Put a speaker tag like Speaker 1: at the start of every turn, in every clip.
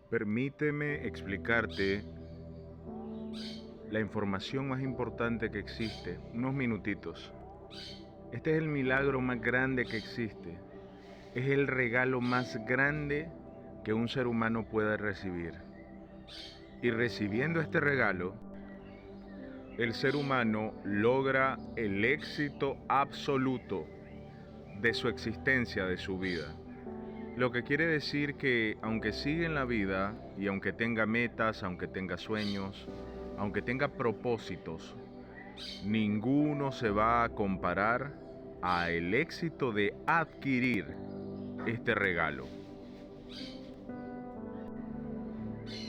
Speaker 1: Permíteme explicarte la información más importante que existe, unos minutitos. Este es el milagro más grande que existe. Es el regalo más grande que un ser humano pueda recibir. Y recibiendo este regalo, el ser humano logra el éxito absoluto de su existencia, de su vida. Lo que quiere decir que aunque sigue en la vida y aunque tenga metas, aunque tenga sueños, aunque tenga propósitos, ninguno se va a comparar a el éxito de adquirir este regalo.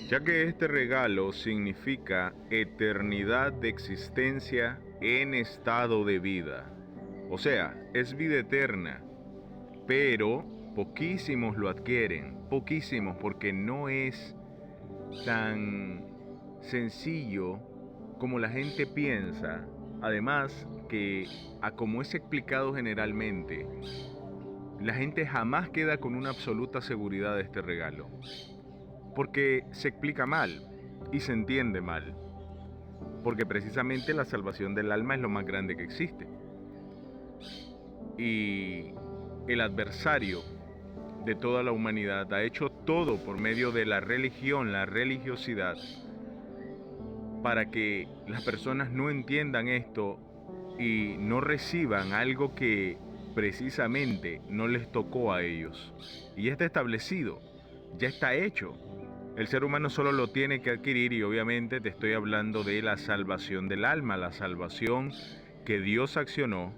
Speaker 1: Ya que este regalo significa eternidad de existencia en estado de vida. O sea, es vida eterna, pero poquísimos lo adquieren, poquísimos, porque no es tan sencillo como la gente piensa. Además que, a como es explicado generalmente, la gente jamás queda con una absoluta seguridad de este regalo, porque se explica mal y se entiende mal, porque precisamente la salvación del alma es lo más grande que existe. Y el adversario de toda la humanidad ha hecho todo por medio de la religión, la religiosidad, para que las personas no entiendan esto y no reciban algo que precisamente no les tocó a ellos. Y ya está establecido, ya está hecho. El ser humano solo lo tiene que adquirir, y obviamente te estoy hablando de la salvación del alma, la salvación que Dios accionó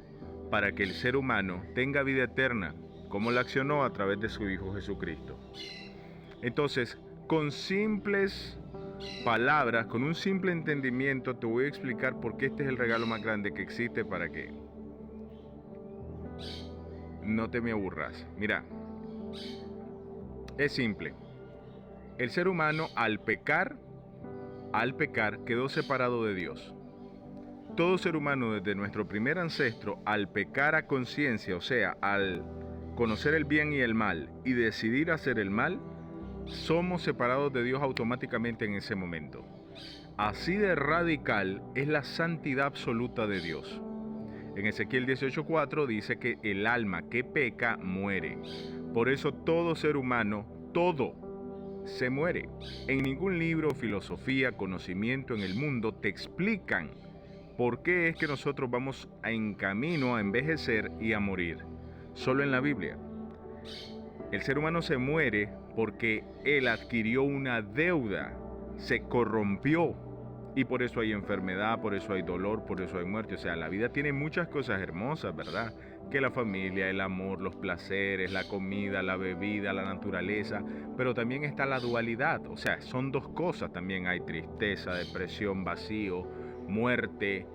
Speaker 1: para que el ser humano tenga vida eterna, como la accionó a través de su Hijo Jesucristo. Entonces, con simples palabras, con un simple entendimiento, te voy a explicar por qué este es el regalo más grande que existe, para que no te me aburras. Mira, es simple. El ser humano al pecar quedó separado de Dios. Todo ser humano desde nuestro primer ancestro, al pecar a conciencia, o sea, al conocer el bien y el mal y decidir hacer el mal, somos separados de Dios automáticamente en ese momento. Así de radical es la santidad absoluta de Dios. En Ezequiel 18:4 dice que el alma que peca muere. Por eso todo ser humano, todo, se muere. En ningún libro, filosofía, conocimiento en el mundo te explican por qué es que nosotros vamos en camino a envejecer y a morir. Solo en la Biblia. El ser humano se muere porque él adquirió una deuda, se corrompió, y por eso hay enfermedad, por eso hay dolor, por eso hay muerte. O sea, la vida tiene muchas cosas hermosas, ¿verdad? Que la familia, el amor, los placeres, la comida, la bebida, la naturaleza, pero también está la dualidad. O sea, son dos cosas. También hay tristeza, depresión, vacío, muerte,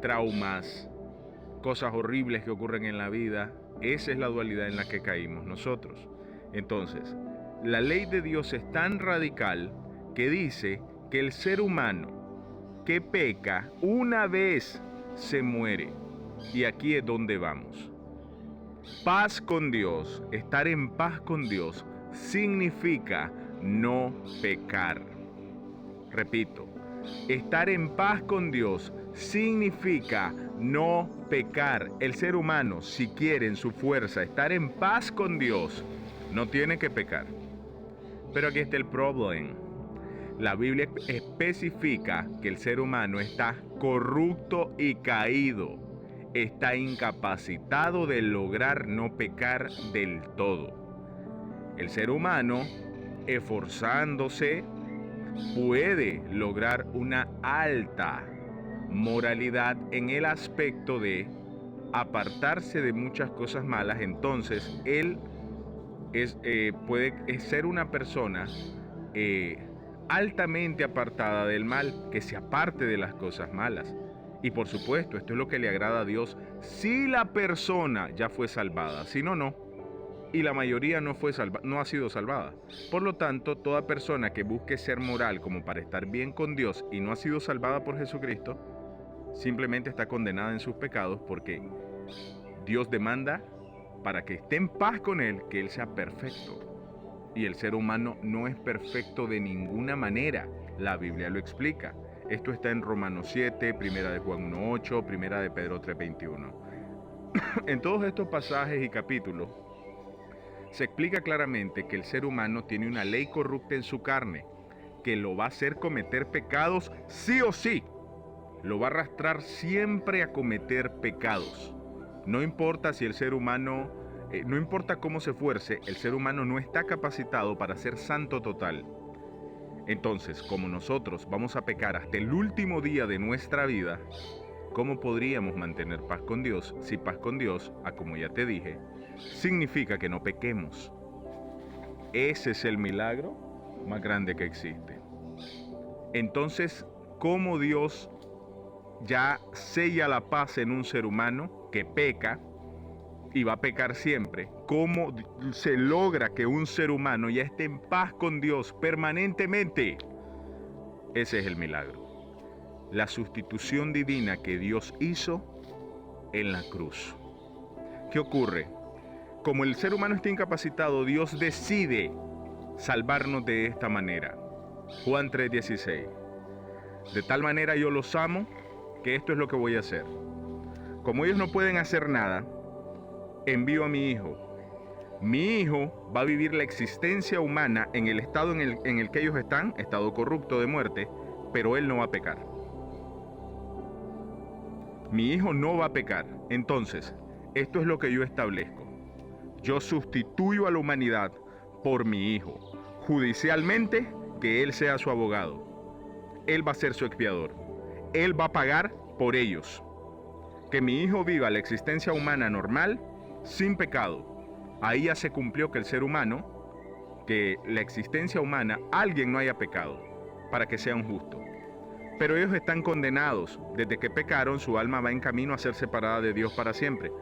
Speaker 1: traumas, cosas horribles que ocurren en la vida. Esa es la dualidad en la que caímos nosotros. Entonces, la ley de Dios es tan radical que dice que el ser humano que peca una vez se muere. Y aquí es donde vamos. Paz con Dios, estar en paz con Dios, significa no pecar. Repito, estar en paz con Dios significa no pecar. El ser humano, si quiere en su fuerza estar en paz con Dios, no tiene que pecar. Pero aquí está el problema. La Biblia especifica que el ser humano está corrupto y caído. Está incapacitado de lograr no pecar del todo. El ser humano, esforzándose, puede lograr una alta moralidad en el aspecto de apartarse de muchas cosas malas. Entonces él puede ser una persona altamente apartada del mal, que se aparte de las cosas malas. Y por supuesto, esto es lo que le agrada a Dios si la persona ya fue salvada. Si no, no. Y la mayoría no ha sido salvada. Por lo tanto, toda persona que busque ser moral como para estar bien con Dios y no ha sido salvada por Jesucristo, simplemente está condenada en sus pecados, porque Dios demanda, para que esté en paz con Él, que Él sea perfecto. Y el ser humano no es perfecto de ninguna manera. La Biblia lo explica. Esto está en Romanos 7, Primera de Juan 1:8, Primera de Pedro 3:21. En todos estos pasajes y capítulos se explica claramente que el ser humano tiene una ley corrupta en su carne, que lo va a hacer cometer pecados sí o sí. Lo va a arrastrar siempre a cometer pecados. No importa si el ser humano, no importa cómo se esfuerce, el ser humano no está capacitado para ser santo total. Entonces, como nosotros vamos a pecar hasta el último día de nuestra vida, ¿cómo podríamos mantener paz con Dios si paz con Dios, como ya te dije, significa que no pequemos? Ese es el milagro más grande que existe. Entonces, ¿cómo Dios ya sella la paz en un ser humano que peca y va a pecar siempre? ¿Cómo se logra que un ser humano ya esté en paz con Dios permanentemente? Ese es el milagro. La sustitución divina que Dios hizo en la cruz. ¿Qué ocurre? Como el ser humano está incapacitado, Dios decide salvarnos de esta manera. Juan 3:16. De tal manera yo los amo, que esto es lo que voy a hacer. Como ellos no pueden hacer nada, envío a mi hijo. Mi hijo va a vivir la existencia humana en el estado en el que ellos están, estado corrupto de muerte, pero él no va a pecar. Mi hijo no va a pecar. Entonces, esto es lo que yo establezco. Yo sustituyo a la humanidad por mi hijo. Judicialmente, que él sea su abogado. Él va a ser su expiador. Él va a pagar por ellos. Que mi hijo viva la existencia humana normal, sin pecado. Ahí ya se cumplió que el ser humano, que la existencia humana, alguien no haya pecado, para que sea un justo. Pero ellos están condenados. Desde que pecaron, su alma va en camino a ser separada de Dios para siempre,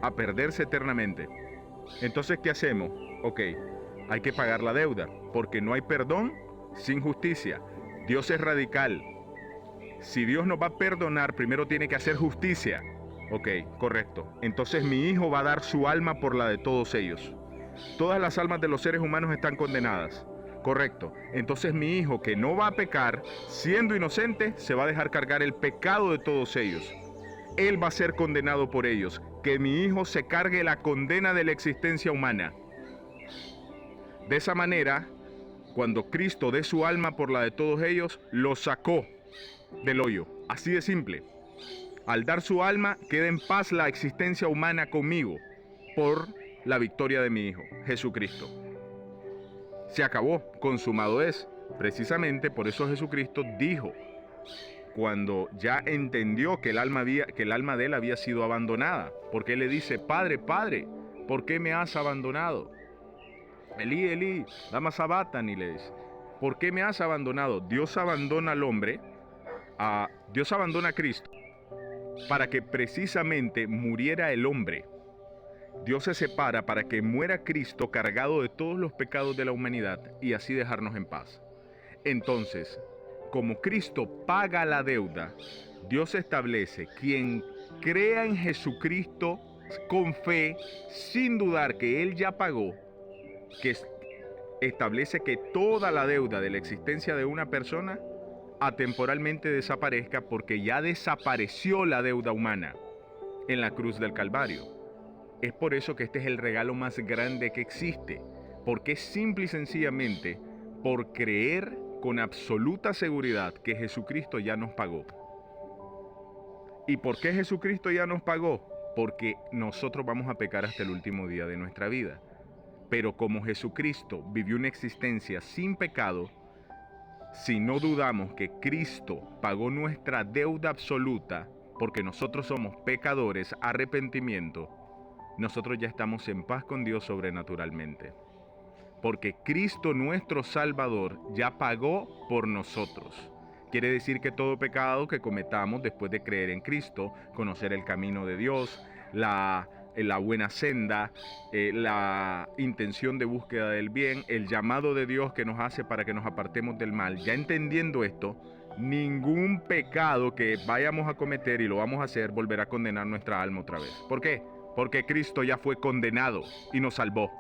Speaker 1: a perderse eternamente. Entonces, ¿qué hacemos? Ok, hay que pagar la deuda, porque no hay perdón sin justicia. Dios es radical. Si Dios nos va a perdonar, primero tiene que hacer justicia. Ok, correcto. Entonces mi hijo va a dar su alma por la de todos ellos. Todas las almas de los seres humanos están condenadas. Correcto. Entonces mi hijo, que no va a pecar, siendo inocente, se va a dejar cargar el pecado de todos ellos. Él va a ser condenado por ellos. Que mi hijo se cargue la condena de la existencia humana. De esa manera, cuando Cristo dé su alma por la de todos ellos, lo sacó del hoyo. Así de simple. Al dar su alma, queda en paz la existencia humana conmigo por la victoria de mi Hijo, Jesucristo. Se acabó, consumado es. Precisamente por eso Jesucristo dijo, cuando ya entendió que el alma de él había sido abandonada, porque él le dice, Padre, Padre, ¿por qué me has abandonado? Elí, Elí, lama sabactani, le dice, ¿por qué me has abandonado? Dios abandona al hombre, Dios abandona a Cristo, para que precisamente muriera el hombre. Dios se separa para que muera Cristo cargado de todos los pecados de la humanidad y así dejarnos en paz. Entonces, como Cristo paga la deuda, Dios establece quien crea en Jesucristo con fe, sin dudar que Él ya pagó, que establece que toda la deuda de la existencia de una persona atemporalmente desaparezca porque ya desapareció la deuda humana en la cruz del Calvario. Es por eso que este es el regalo más grande que existe, porque es simple y sencillamente por creer con absoluta seguridad que Jesucristo ya nos pagó. ¿Y por qué Jesucristo ya nos pagó? Porque nosotros vamos a pecar hasta el último día de nuestra vida. Pero como Jesucristo vivió una existencia sin pecado, si no dudamos que Cristo pagó nuestra deuda absoluta, porque nosotros somos pecadores, arrepentimiento, nosotros ya estamos en paz con Dios sobrenaturalmente. Porque Cristo nuestro Salvador ya pagó por nosotros. Quiere decir que todo pecado que cometamos después de creer en Cristo, conocer el camino de Dios, la buena senda, la intención de búsqueda del bien, el llamado de Dios que nos hace para que nos apartemos del mal. Ya entendiendo esto, ningún pecado que vayamos a cometer y lo vamos a hacer volverá a condenar nuestra alma otra vez. ¿Por qué? Porque Cristo ya fue condenado y nos salvó.